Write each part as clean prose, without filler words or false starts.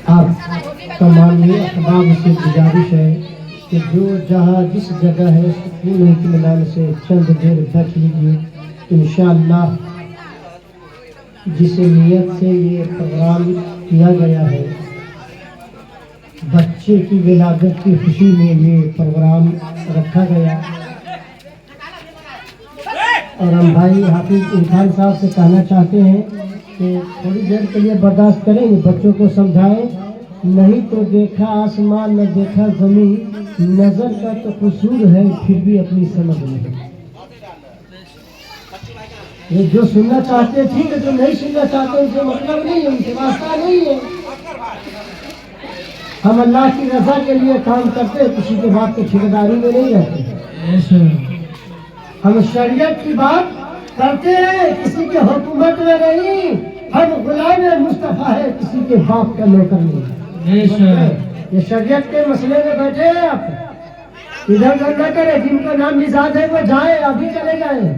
آپ تمام احباب سے گزارش ہے کہ جو جہاں جس جگہ ہے سکون اطمینان سے چند دیر بیٹھ لیجیے. انشاءاللہ جس نیت سے یہ پروگرام کیا گیا ہے، بچے کی ولادت کی خوشی میں یہ پروگرام رکھا گیا، اور ہم بھائی حافظ عرفان صاحب سے کہنا چاہتے ہیں کہ تھوڑی دیر کے لیے برداشت کریں، بچوں کو سمجھائیں. نہیں تو دیکھا آسمان نہ دیکھا زمین، نظر کا تو قصور ہے پھر بھی اپنی سمجھ نہیں. یہ جو سننا چاہتے ٹھیک ہے، جو نہیں سننا چاہتے ان سے مطلب نہیں ہے، ان سے واسطہ نہیں ہے. ہم اللہ کی رضا کے لیے کام کرتے، کسی کے بات کی ٹھیکیداری میں نہیں رہتے. ہم شریعت کی بات کرتے ہیں، کسی کے حکومت میں نہیں. ہم غلام مصطفیٰ ہے، کسی کے باپ کا نوکر نہیں. یہ شریعت کے مسئلے میں بیٹھے ہیں. آپ ادھر ادھر نہ کریں، جن کا نام مزاج ہے وہ جائیں، ابھی چلے جائیں،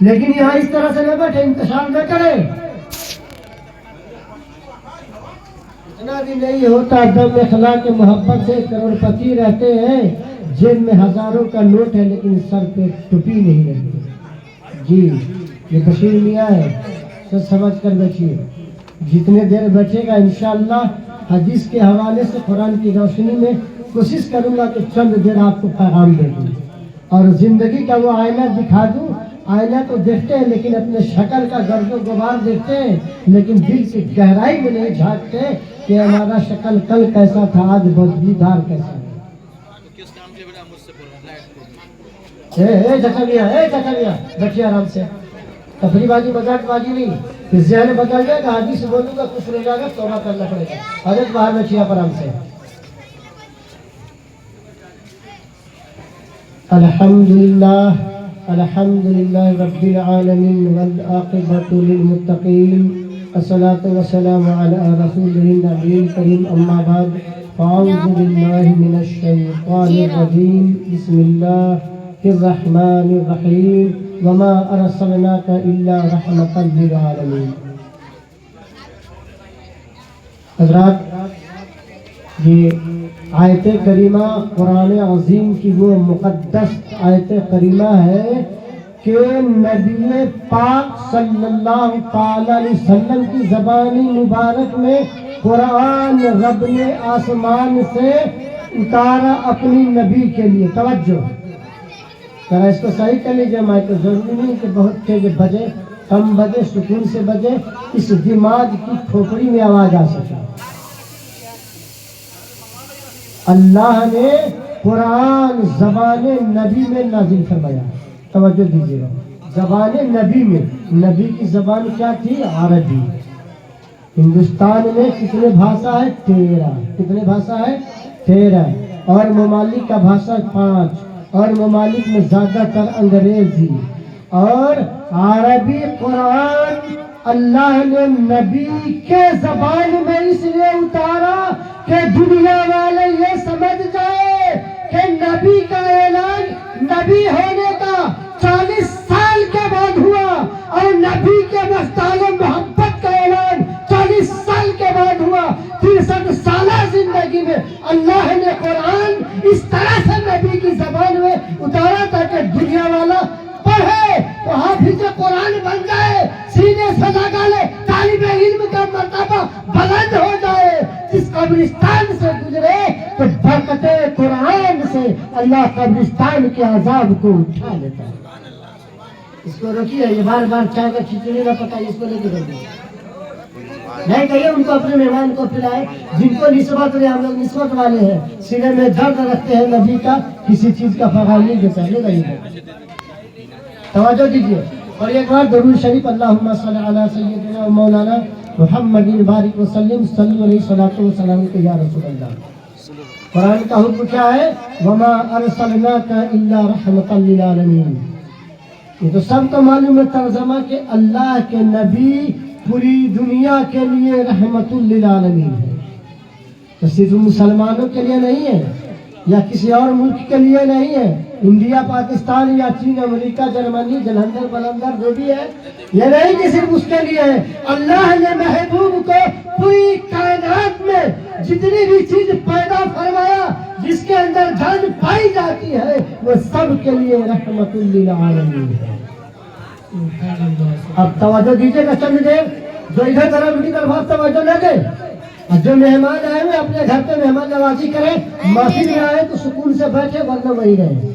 لیکن یہاں اس طرح سے نہ بیٹھے، انتشار نہ کریں. اتنا بھی نہیں ہوتا دم اخلاق محبت سے کروڑ پتی رہتے ہیں، جیب میں ہزاروں کا نوٹ ہے لیکن سر پہ ٹوپی نہیں رہتی. جی یہ بشیر میاں ہے، سب سمجھ کر بیٹھیے. جتنے دیر بیٹھے گا انشاءاللہ حدیث کے حوالے سے قرآن کی روشنی میں کوشش کروں گا کہ چند دیر آپ کو پیغام دے دوں اور زندگی کا وہ آئینہ دکھا دوں. آئینہ تو دیکھتے ہیں لیکن اپنے شکل کا گرد و غبار دیکھتے ہیں، لیکن دل کی گہرائی میں نہیں جھانکتے کہ ہمارا شکل کل کیسا تھا، آج بدبودار کیسا ہے. چکریا بیٹھیے آرام سے. تفریح بازی مذاق بازی نہیں، پھر ذہن بدل جائے گا، حدیث بولوں گا کچھ رہ جائے گا، توبہ کرنا پڑے گا. حضرت باہر بیٹھیے آپ آرام سے. الحمد للہ رب العالمین والعاقبۃ للمتقین، الصلاۃ والسلام علی رسولہ النبی الکریم. اما بعد فاعوذ باللہ من الشیطان الرجیم. بسم اللہ الرحمن الرحیم. وما ارسلناک الا رحمۃ للعالمین. حضرات یہ آیت کریمہ قرآن عظیم کی وہ مقدس آیت کریمہ ہے کہ نبی پاک صلی اللہ تعالی علیہ وسلم کی زبانی مبارک میں قرآن رب نے آسمان سے اتارا اپنی نبی کے لیے. توجہ ذرا اس کو صحیح کر لیجیے. مائک ضروری نہیں کہ بہت تیز بجے، کم بجے، سکون سے بجے، اس دماغ کی کھوپڑی میں آواز آ سکے. اللہ نے قرآن زبان نبی میں نازل فرمایا. توجہ دیجیے گا، زبان نبی میں. نبی کی زبان کیا تھی؟ عربی. ہندوستان میں کتنے بھاشا ہے؟ 13. کتنے بھاشا ہے؟ 13. اور ممالک کا بھاشا 5، اور ممالک میں زیادہ تر انگریزی اور عربی. قرآن اللہ نے نبی کے زبان میں اس لیے اتارا کہ دنیا والے یہ سمجھ جائے کہ نبی کا اعلان نبی ہونے کا 40 سال کے بعد ہوا، اور نبی کے مستعال محبت کا اعلان 40 سال کے بعد ہوا. 63 سالہ زندگی میں اللہ نے قرآن اس طرح سے نبی کی زبان میں اتارا تاکہ دنیا والا پڑھے تو حافظ قرآن بن جائے، سینے سے لگا لے، طالب علم کا مرتبہ بلند ہو جائے. جس قبرستان سے گزرے تو برکت قرآن سے اللہ قبرستان کے عذاب کو اٹھا لیتا ہے. اس کو روکیے، یہ بار بار چائے کا کھچڑی نہ پکائیے، اس کو لے کے جائیے. نہیں کہیے ان کو اپنے مہمان کو پلائے جن کو نسبت رہے. ہم لوگ نسبت والے ہیں، سینے میں درد رکھتے ہیں نبی کا، کسی چیز کا فغان نہیں دیتا. لے جائیے، توجہ دیجیے. اور ایک بار درود شریف اللہم صلی علی سیدنا مولانا محمد بارک وسلم صلی علیہ الصلوۃ والسلام کہ یا رسول اللہ. قرآن کا حکم کیا ہے؟ وما ارسلناک الا رحمۃ للعالمین. یہ تو سب کو معلوم ہے ترجمہ کہ اللہ کے نبی پوری دنیا کے لیے رحمت للعالمین ہے. تو صرف مسلمانوں کے لیے نہیں ہے یا کسی اور ملک کے لیے نہیں ہے، इंडिया पाकिस्तान या चीन अमेरिका जर्मनी जलंधर बलंदर जो भी है, ये नहीं कि सिर्फ उसके लिए है। अल्लाह ने महबूब को पूरी कायनात में जितनी भी चीज पैदा फरमाया, जिसके अंदर जान पाई जाती है, वो सब के लिए रहमतुल लिल आलमीन है। अब तवज्जो दीजिएगा चंद देर, जो इधर तरफ उनकी तरफ तवज्जो लगे। और जो मेहमान आए हुए अपने घर पे मेहमान नवाजी करें, महफिल में आए तो सुकून से बैठे, वरना वही रहे।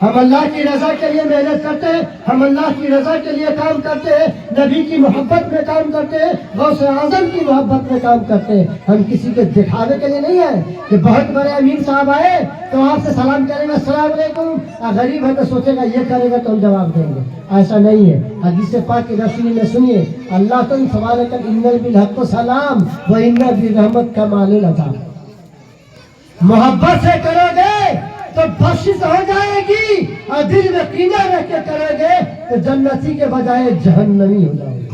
हम अल्लाह की रजा के लिए मेहनत करते हैं, हम अल्लाह की रजा के लिए काम करते हैं, नबी की मोहब्बत में काम करते हैं, गौसे आजम की मोहब्बत में काम करते हैं। हम किसी के दिखावे के लिए नहीं आए कि बहुत बड़े अमीर साहब आए तो आपसे सलाम करेंगे अस्सलाम वालेकुम, गरीब है तो सोचेगा ये करेगा तो हम जवाब देंगे, ऐसा नहीं है। हदीस पाक की रसूल में सुनिए, अल्लाह तुम सवाल कर इन्नल बिल हक़ सलाम व इन्ना बिर रहमत कमाल अता। मोहब्बत से करोगे तो बख्शिश हो जाएगी, और दिल में कीना रख के करोगे तो जन्नती के बजाय जहन्नमी हो जाओगे।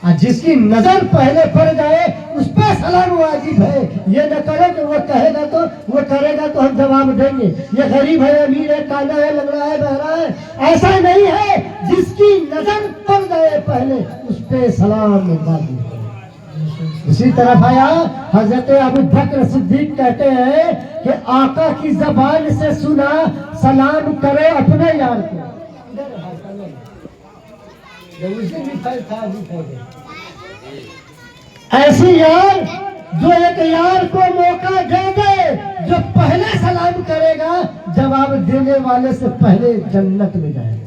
और जिसकी नजर पहले पड़ जाए उस पर सलाम वाजिब है। ये न करे कि वो कहेगा तो वो करेगा तो हम जवाब देंगे, ये गरीब है, अमीर है, काना है, लंगड़ा है, बहरा है, ऐसा नहीं है। जिसकी नजर पड़ जाए पहले उस पर सलाम वाजिब है। इसी तरफ आया हजरत अबू बकर सिद्दीक कहते हैं कि आका की जबान से सुना सलाम करे अपने यार को। ऐसी यार जो एक यार को मौका दे दे, जो पहले सलाम करेगा, जवाब देने वाले से पहले जन्नत में जाएगा।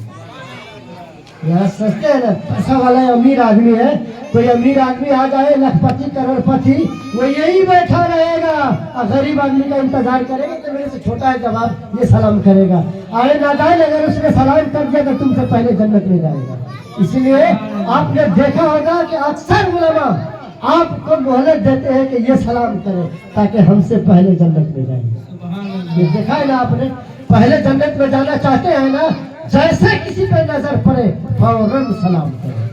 यहाँ सस्ते है ना, पैसा वाला अमीर आदमी है, कोई अमीर आदमी आ जाए लखपति करोड़पति, वो यही बैठा रहेगा और गरीब आदमी का इंतजार करेगा तो मेरे से छोटा है जवाब ये सलाम करेगा। अरे नादान, अगर उसने सलाम कर दिया तो तुमसे पहले जन्नत में जाएगा। इसलिए आपने देखा होगा कि अक्सर उलमा आपको मोहलत देते हैं कि ये सलाम करें ताकि हमसे पहले जन्नत में जाएंगे। ये देखा है ना आपने, पहले जन्नत में जाना चाहते हैं ना, जैसे किसी पे नजर पड़े फौरन सलाम करें।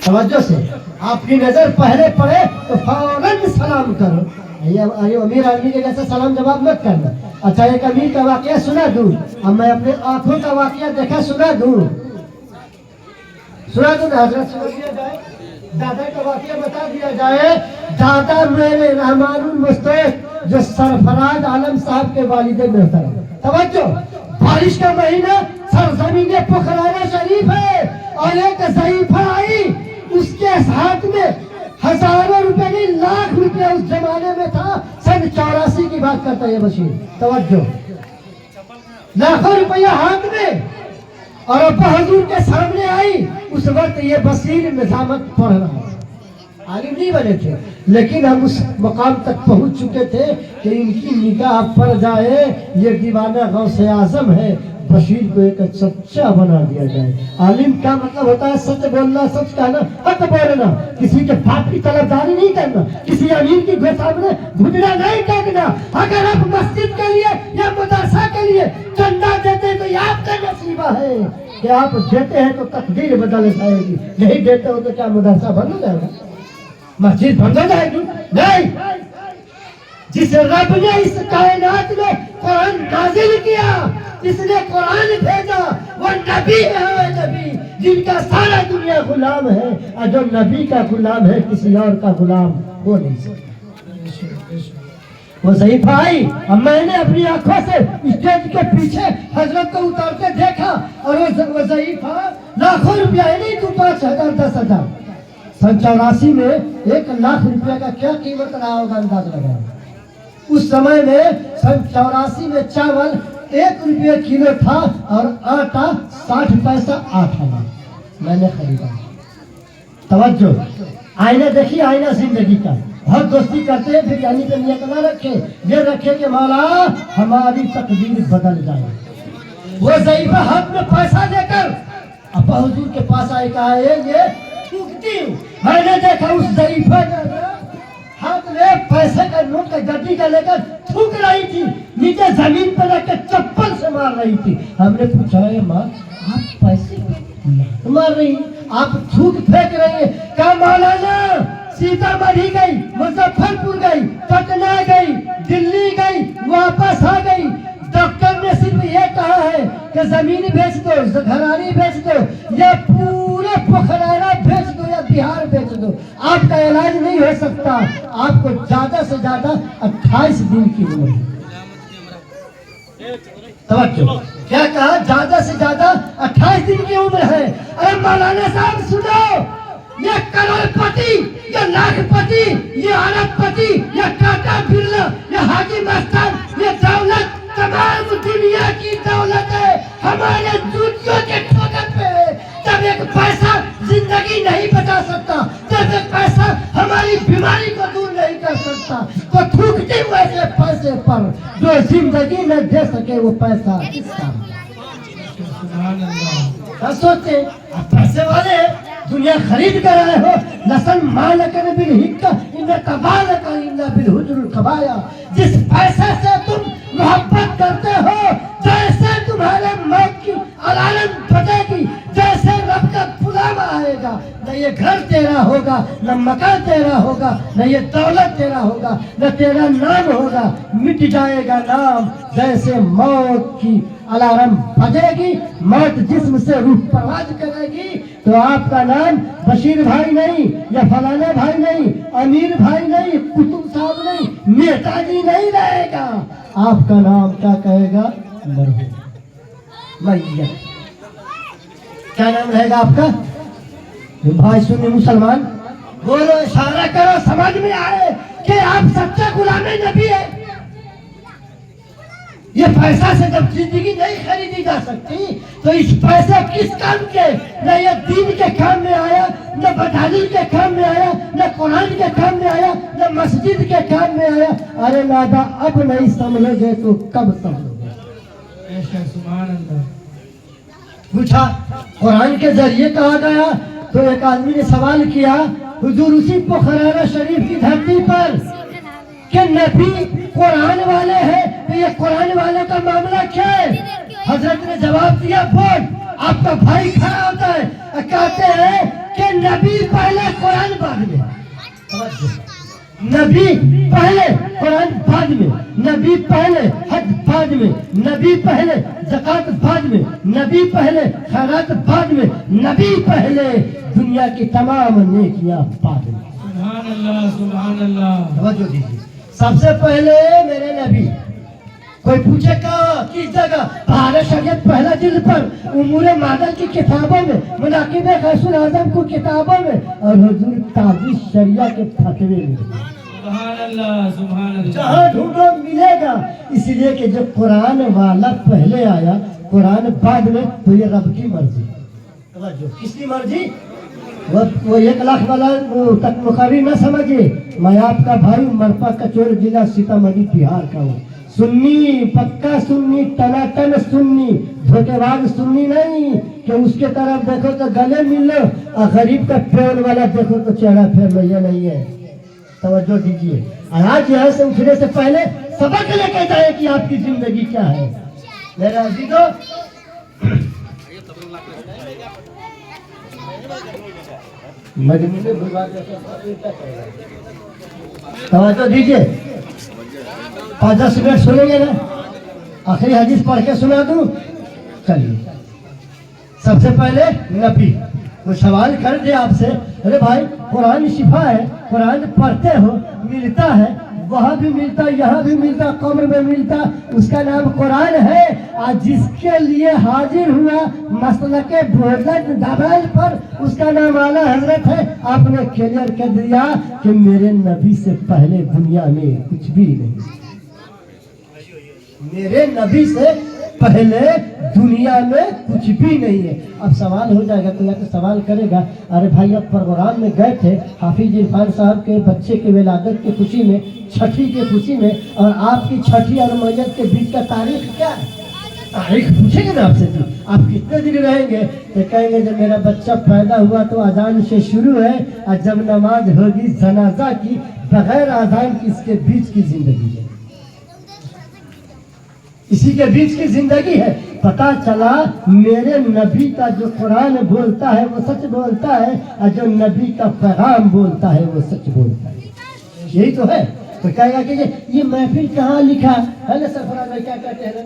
तवज्जो से, आपकी नजर पहले पड़े तो फौरन सलाम करो। अरे अमीर आदमी के जैसे सलाम जवाब मत करना। अच्छा, एक अमीर का वाकया सुना दूं, अब मैं अपने आंखों का वाकया देखा सुना दूं ना हजरत, सुना दिया जाए, दादा का वाकया बता दिया जाए। दादा मेरे रहमानुल मुस्तैद जो सरफराज आलम साहब के वालिद मोहतरम, तवज्जो, बारिश का महीना, सरजमीन पुखराना शरीफ है और एक ज़ईफा आई, उसके हाथ में हजारों रुपए नहीं लाख रुपए उस जमाने में था। सन 84 की बात करता है बशीर, तवज्जो, लाखों रुपया हाथ में, और अब्बा हुजूर के सामने आई। उस वक्त ये बशीर निजामत पढ़ रहा है, आलिम नहीं बने थे, लेकिन हम उस मकाम तक पहुंच चुके थे कि इनकी निगाह पड़ जाए ये दीवाना गौसे आजम है, बशीर को एक सच्चा बना दिया जाए। आलिम का मतलब होता है सच बोलना, सच कहना, हक बोलना, किसी के बाप की तलबदारी नहीं करना, किसी अमीर की के सामने घुटना नहीं टेकना। अगर आप मस्जिद के लिए या मदरसा के लिए चंदा देते हैं तो ये आपका नसीबा है कि आप देते हैं तो तकदीर बदल जाएगी, नहीं देते हो तो क्या मदरसा बंद हो जाएगा, मस्जिद बंद हो जाएगी? नहीं। जिस रब ने इस कायनात में कुरान नाजिल किया, जिसने कुरान भेजा, वो नबी है, नबी जिनका सारा दुनिया गुलाम है, और जो नबी का गुलाम है किसी और का गुलाम हो नहीं सकता। वो ज़ईफा आई, अब मैंने अपनी आंखों से स्टेज के पीछे हजरत को उतार के देखा, और वो ज़ईफा लाखों रुपया नहीं, तू 5,000 10,000, सन 84 में 1 लाख रुपया का क्या कीमत रहा होगा, अंदाज लगाया। उस समय में सन 84 में चावल 1 रुपये किलो था और आटा 60 पैसा आटा मैंने खरीदा। तवज्जो, आईना देखिए, आईना जिंदगी का। बहुत दोस्ती करते हैं, बिरयानी पे नियत ना रखे, ये रखे कि मौला हमारी तकदीर बदल जाए। वो ज़ईफा हाथ में पैसा देकर अब्बा हुजूर के पास आए, कहा ये थूकती हूँ। मैंने देखा उस ज़ईफा हाथ में पैसे का नोट का गड्डी का लेकर थूक रही थी, नीचे जमीन पर रखकर चप्पल से मार रही थी। हमने पूछा, माँ आप पैसे मार रही, आप थूक फेंक रही है? क्या मौलाना सीतामढ़ी गई, मुजफ्फरपुर गई, पटना गई, दिल्ली गई, वापस आ गई। डॉक्टर ने सिर्फ ये कहा है कि जमीन बेच दो, घरानी बेच दो, या पूरे पोखराना बेच दो, या बिहार बेच दो, आपका इलाज नहीं हो सकता। आपको ज्यादा से ज्यादा 28 दिन की उम्र है। तवज्जो, क्या कहा? ज्यादा से ज्यादा 28 दिन की उम्र है। अरे मौलाना साहब सुनो, ये करोड़पति, ये लाखपति, ये अरबपति, ये टाटा बिरला, ये हाजी मस्तान, ये दौलत तमाम दुनिया की दौलत है हमारे जूतियों के ठोकर पे है। जब एक पैसा जिंदगी नहीं बचा सकता, जब एक पैसा हमारी बीमारी को दूर नहीं कर सकता, तो थूकते वैसे पैसे पर जो जिंदगी न दे सके वो पैसा किसका? सोचते आप पैसे वाले दुनिया खरीद कर आए हो। लसन मालकन बिल हिक्का इन कबालक इन बिल हुजुर कबाया। जिस पैसे से तुम मोहब्बत करते हो, जैसे तुम्हारे मौत की अलार्म बजेगी, जैसे रब का बुलावा आएगा, न ये घर तेरा होगा, न मकान तेरा होगा, न ये दौलत तेरा होगा, न तेरा नाम होगा, मिट जाएगा नाम। जैसे मौत की अलार्म बजेगी, मौत जिस्म से रूह परवाज करेगी, तो आपका नाम बशीर भाई नहीं, या फलाना भाई नहीं, अमीर भाई नहीं, कुतुब साहब नहीं, नेताजी नहीं रहेगा। आपका नाम क्या कहेगा? मरहूम, मैयत। क्या नाम रहेगा आपका? भाई सुन्नी मुसलमान बोलो, इशारा करो, समझ में आए कि आप सच्चा गुलामे नबी है। ये पैसा से जब जिंदगी नहीं खरीदी जा सकती, तो इस पैसा किस काम के? न ये दीन के काम में आया, न बटाली के काम में आया, न कुरान के काम में आया, न मस्जिद के काम में आया। अरे नादा, अब नहीं समझोगे तो कब समझोगे? पूछा, कुरान के जरिए कहा गया, तो एक आदमी ने सवाल किया, हुजूर उसी पोखराना शरीफ की धरती पर कि नबी कुरान वाले हैं, तो ये कुरान वाले का मामला क्या है? हजरत ने जवाब दिया, बोल। आपका भाई खड़ा होता है, कहते हैं कि नबी पहले कुरान बाद में, नबी पहले कुरान बाद में, नबी पहले हज बाद में, नबी पहले ज़कात बाद में, नबी पहले खैरात बाद में, नबी पहले दुनिया की तमाम नेकियां बाद में। सुभान अल्लाह, सुभान अल्लाह। तवज्जो दीजिए, सबसे पहले मेरे नबी। कोई पूछे कहाँ, किस जगह? भारत शरीयत पहला जिल्द पर, उमूरे मादल की किताबों में, मुनाकिब गौसुल आज़म की किताबों में, और हुजूर ताबीज़ शरिया के फतवे में। सुभान अल्लाह, सुभान अल्लाह। जहाँ ढूंढो मिलेगा। इसलिए कि जब कुरान वाला पहले आया, कुरान बाद में, तो ये रब की मर्जी। किसकी मर्जी? वो 1 लाख वाला तक मुखरी न समझिए। मैं आपका भाई मरपा कचोर जिला सीतामढ़ी बिहार का हूँ। सुन्नी, पक्का सुन्नी, टनाटन सुन्नी, धोखेबाज सुन्नी नहीं कि उसके तरफ देखो तो गले मिल लो, और गरीब का प्यार वाला देखो तो चेहरा फेर लो। ये नहीं है, तवज्जो दीजिए। आज यहाँ से उठने से पहले सबक लेके जाए कि आपकी जिंदगी क्या है। मेरे अजीजों, तवज्जो दीजिए, 5-10 मिनट सुनेंगे ना, आखिरी हदीस पढ़ के सुना दूं। चलिए, सबसे पहले नबी वो सवाल कर दे आपसे, अरे भाई कुरान शिफा है, कुरान पढ़ते हो, मिलता है, वहाँ भी मिलता, यहाँ भी मिलता, कब्र में मिलता, उसका नाम कुरान है। आज जिसके लिए हाजिर हुआ मसलके भोजन दबाल पर, उसका नाम आला हजरत है। आपने क्लियर कर दिया कि मेरे नबी से पहले दुनिया में कुछ भी नहीं, मेरे नबी से पहले दुनिया में कुछ भी नहीं है। अब सवाल हो जाएगा, तो या तो सवाल करेगा, अरे भाई अब प्रोग्राम में गए थे हाफिज इरफान साहब के बच्चे के विलादत की खुशी में, छठी की खुशी में, और आपकी छठी और मैयत के बीच का तारीख क्या है? तारीख पूछेंगे ना आपसे, तो आप कितने दिन रहेंगे? तो कहेंगे जब मेरा बच्चा पैदा हुआ तो अजान से शुरू है, और जब नमाज होगी जनाजा की, बगैर अजान की इसके बीच की जिंदगी है। इसी के बीच की जिंदगी है। पता चला मेरे नबी का जो कुरान बोलता है वो सच बोलता है, और जो नबी का पैगाम बोलता है वो सच बोलता है। यही तो है। तो कहेगा कि ये महफिल कहाँ लिखा है ना सरफराज भाई, क्या कहते हैं ना,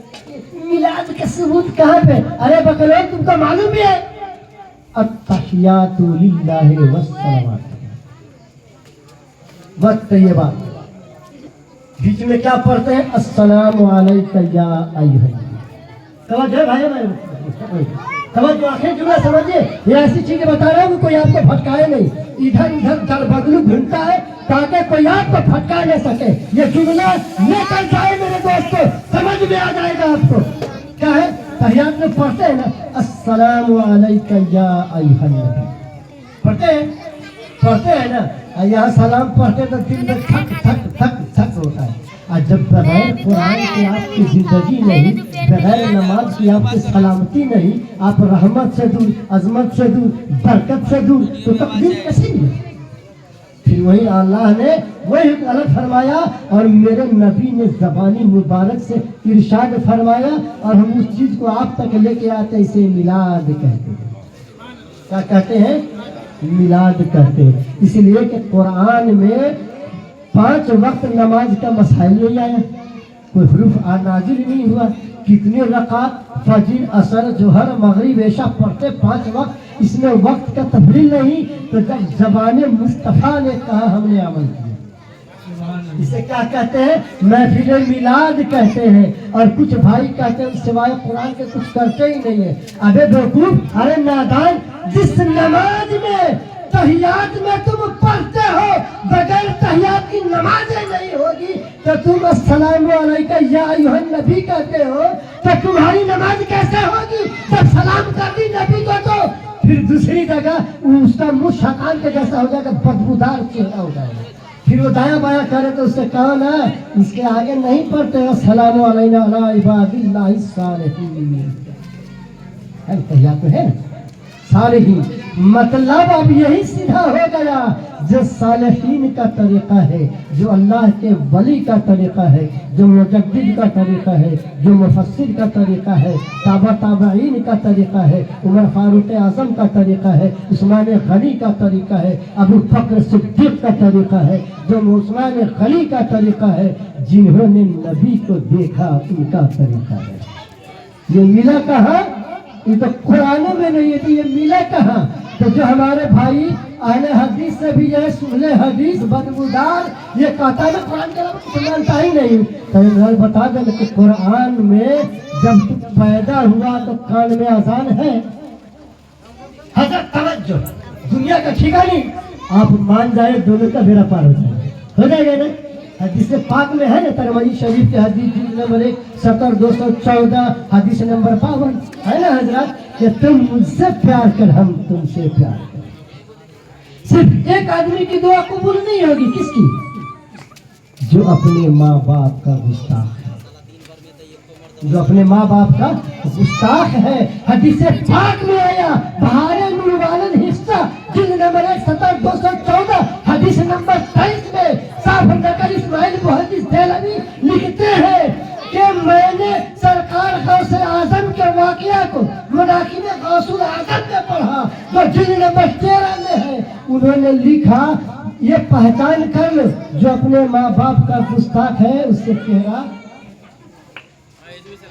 मिलाद का सबूत कहाँ पे? अरे बकलो तुमको मालूम भी है, अत्तहियातु लिल्लाहि वस्सलावात वत्तय्यिबात, बीच में क्या पढ़ते हैं? अस्सलामु अलैका या अय्युहन। समझे भाई, समझ आखिर जुमला समझिए। ये ऐसी चीजें बता रहा हूँ कोई आपको भटकाए नहीं, इधर उधर दर बदलू घूमता है ताकि कोई आपको भटका न सके। ये जुमला लेकर जाए मेरे दोस्तों, समझ में आ जाएगा आपको। क्या है? तहियात में पढ़ते हैं ना, अस्सलामु अलैका या अय्युहन नबी, पढ़ते हैं ना। यहाँ सलाम पढ़ते तो दिल में थक थक थक थक होता है। और जब बगैर कुरान की आपकी जिंदगी नहीं, बगैर नमाज की आपकी सलामती नहीं, आप रहमत से दूर, अजमत से दूर, बरकत से दूर, तो तकदीर कैसी है? फिर वही अल्लाह ने वही अलग फरमाया, और मेरे नबी ने ज़बानी मुबारक से इरशाद फरमाया, और हम उस चीज को आप तक लेके आते, इसे मिलाद कहते हैं। क्या कहते हैं? मिलाद कहते हैं। इसलिए कि कुरान में 5 वक्त नमाज का मसाइल नहीं आया, कोई हुरूफ नाजिल नहीं हुआ। कितने रकात फजर, असर, जोहर, मगरिब, इशा पढ़ते 5 वक्त, इसमें वक्त का तफरील नहीं। तो जब ज़बाने मुस्तफ़ा ने कहा हमने अमल किया। इसे क्या कहते हैं? महफिल मिलाद कहते हैं। और कुछ भाई कहते हैं सिवाय कुरान के कुछ करते ही नहीं है। अबे बेवकूफ, अरे नादान, जिस नमाज में तहियात में तुम पढ़ते हो, बगैर तहियात की नमाजें नहीं होगी, तो तुम अस्सलामु अलैका या अय्युहन नबी कहते हो, तो तुम्हारी नमाज कैसे होगी? जब सलाम कर दी नबी को तो फिर दूसरी जगह उसका मुंह शैतान के जैसा हो जाएगा, बदबूदार चेहरा हो जाएगा। फिर वो दाया बाया करे तो उससे कहो ना, इसके आगे नहीं पढ़ते अस्सलामु अलैना अला इबादिल्लाहिस सालिहीन। तहियात तो है ना, सालिहीन मतलब अब यही सीधा हो गया जो सालिहीन का तरीका है, जो अल्लाह के वली का तरीका है, जो मुजद्दिद का तरीका है, जो मुफस्सिर का तरीका है, ताबईन का तरीका है, उमर फारूक आजम का तरीका है, उस्मान गनी का तरीका है, अबू बकर सिद्दीक का तरीका है, जो उस्मान गनी का तरीका है, जिन्होंने नबी को देखा उनका तरीका है। ये मिला कहाँ? ये तो कुरानों में नहीं है, तो ये मिला कहाँ? तो जो हमारे भाई अहले हदीस से भी है, सुहले हदीस बदबूदार, ये कहता है कुरान के अलावा कुछ मानता ही नहीं। तो इन्होंने बता दें कि कुरान में जब तू पैदा हुआ तो कान में अजान है। हजरत तवज्जो, दुनिया का ठिकानी, आप मान जाए दोनों का बेड़ा पार हो जाएगा ना। हदीस पाक में है ना, तिरमिज़ी शरीफ के हदीस नंबर 17214, हदीस नंबर 52 है ना हजरत, कि तुम मुझसे प्यार कर, हम तुमसे प्यार कर। सिर्फ एक आदमी की दुआ कबूल नहीं होगी, किसकी? जो अपने माँ बाप का गुस्ताख है, जो अपने माँ बाप का गुस्ताख है। हदीस पाक में आया, बहारे नूरवालन हिस्सा जिल्द नंबर 17214, हदीस नंबर 23 में साफ नकल इस्माइल मुहद्दिस देहलवी लिखते हैं कि मैंने सरकार गौसे आजम के वाकया को मुनाकिब गौसुल आजम में पढ़ा, जो जिल्द नंबर 13 में है। उन्होंने लिखा, ये पहचान कर लो, जो अपने माँ बाप का गुस्ताख है उससे चेहरा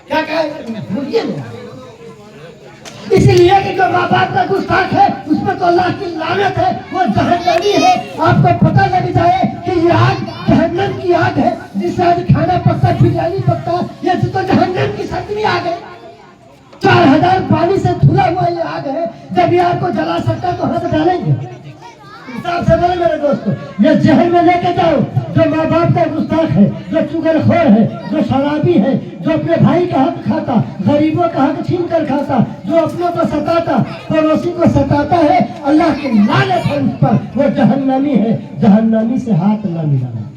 क्या भूलिए ना। इसलिए कि जो माँ बाप का गुस्ताख है उस पर तो अल्लाह की लानत है, वो जहन्नमी है। आपको पता लग जाए कि ये आग जहन्नम की आग है, जिससे आज खाना पकता, बिरयानी पकता, ये तो जहन्नम की सतवी आग है। 4000 पानी से धुला हुआ ये आग है। जब ये आग को जला सकता तो हाथ डालेंगे। हिसाब से बोले मेरे दोस्तों, ये जहन में लेके जाओ, जो माँ बाप का गुस्ताख है, जो चुगलखोर है, जो शराबी है, जो अपने भाई का हक खाता, गरीबों का हक छीन कर खाता, जो अपनों को सताता, पड़ोसी को सताता है, अल्लाह की लानत है उस पर, वो जहन्नमी है। जहन्नमी से हाथ न मिलाना,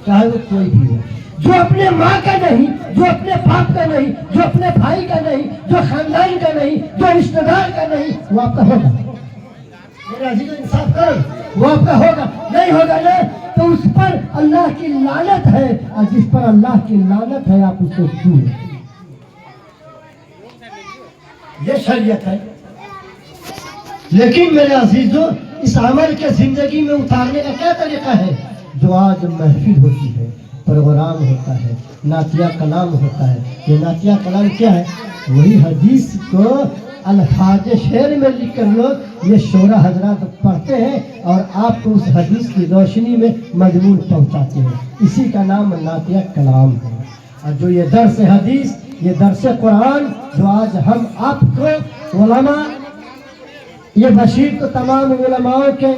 चाहे वो कोई भी हो। जो अपने माँ का नहीं, जो अपने बाप का नहीं, जो अपने भाई का नहीं, जो खानदान का नहीं, जो रिश्तेदार का नहीं, वो आपका होगा। मेरा अजीजों इंसाफ करो, वो आपका होगा। नहीं होगा ना तो उस पर अल्लाह की लानत है, और जिस पर अल्लाह की लानत है आप उसको छू یہ شریعت ہے. لیکن میرے عزیزوں اس عمل کے زندگی میں اتارنے کا کیا طریقہ ہے؟ جو آج محفل ہوتی ہے، پروگرام ہوتا ہے، نعتیہ کلام ہوتا ہے. یہ نعتیہ کلام کیا ہے؟ وہی حدیث کو الفاظ شعر میں لکھ کر لوگ یہ شعرا حضرات پڑھتے ہیں اور آپ کو اس حدیث کی روشنی میں مضمون پہنچاتے ہیں. اسی کا نام نعتیہ کلام ہے. اور جو یہ درس حدیث، یہ درس قرآن جو آج ہم آپ کو علماء، یہ بشیر تو تمام علماء کے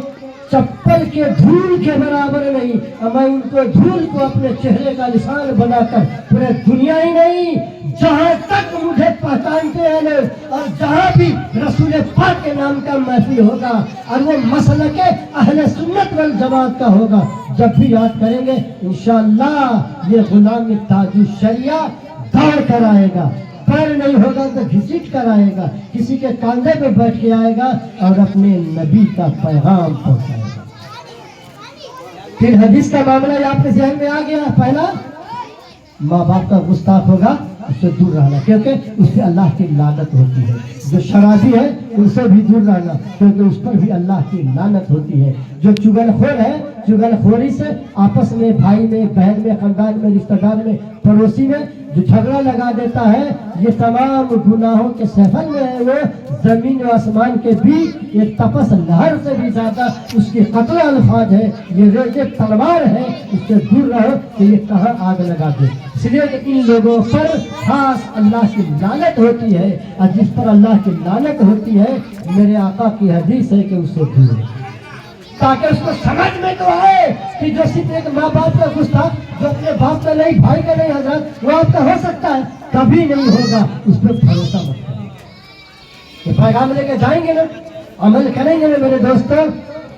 چپل کے دھول کے برابر نہیں، میں ان کو دھول کو اپنے چہرے کا نشان بنا کر پورے دنیا ہی نہیں، جہاں تک مجھے پہچانتے ہیں لوگ، اور جہاں بھی رسول پاک کے نام کا محفل ہوگا اور وہ مسلک اہل سنت والجماعت کا ہوگا، جب بھی یاد کریں گے انشاءاللہ یہ غلامی تاج الشریعہ دوڑ کر آئے گا. پیر نہیں ہوگا تو گھسیٹ کر آئے گا، کسی کے کاندھے پہ بیٹھ کے آئے گا اور اپنے نبی کا پیغام پہنچائے گا. پھر حدیث کا معاملہ آپ کے ذہن میں آ گیا. پہلا، ماں باپ کا گستاخ ہوگا اس سے دور رہنا، کیونکہ اس سے اللہ کی لعنت ہوتی ہے. جو شرابی ہے ان سے بھی دور رہنا، کیونکہ اس پر بھی اللہ کی لعنت ہوتی ہے. جو چگل خور ہے، چگل خوری سے آپس میں، بھائی میں، بہن میں، خاندان میں، رشتہ دار میں، پڑوسی میں جو جھگڑا لگا دیتا ہے، یہ تمام گناہوں کے سفر میں ہے. وہ زمین و آسمان کے بیچ یہ تپس لہر سے بھی زیادہ اس کے قتل الفاظ ہے. یہ ریزے تلوار ہے، اس سے دور رہو کہ یہ کہاں آگ لگا دے. اس لیے کہ ان لوگوں پر خاص اللہ کی لعنت ہوتی ہے، اور جس پر اللہ کی لعنت ہوتی ہے میرے آقا کی حدیث ہے کہ اس سے دور رہو، تاکہ اس کو سمجھ میں تو آئے کہ جو صرف ایک ماں باپ کا گستاخ، جو اپنے باپ کا نہیں، بھائی کا نہیں حضرت، وہ آپ کا ہو سکتا ہے، کبھی نہیں ہوگا. اس پر بھروسہ مت کریں. یہ پیغام لے کے جائیں گے نا، عمل کریں گے نا میرے دوستوں.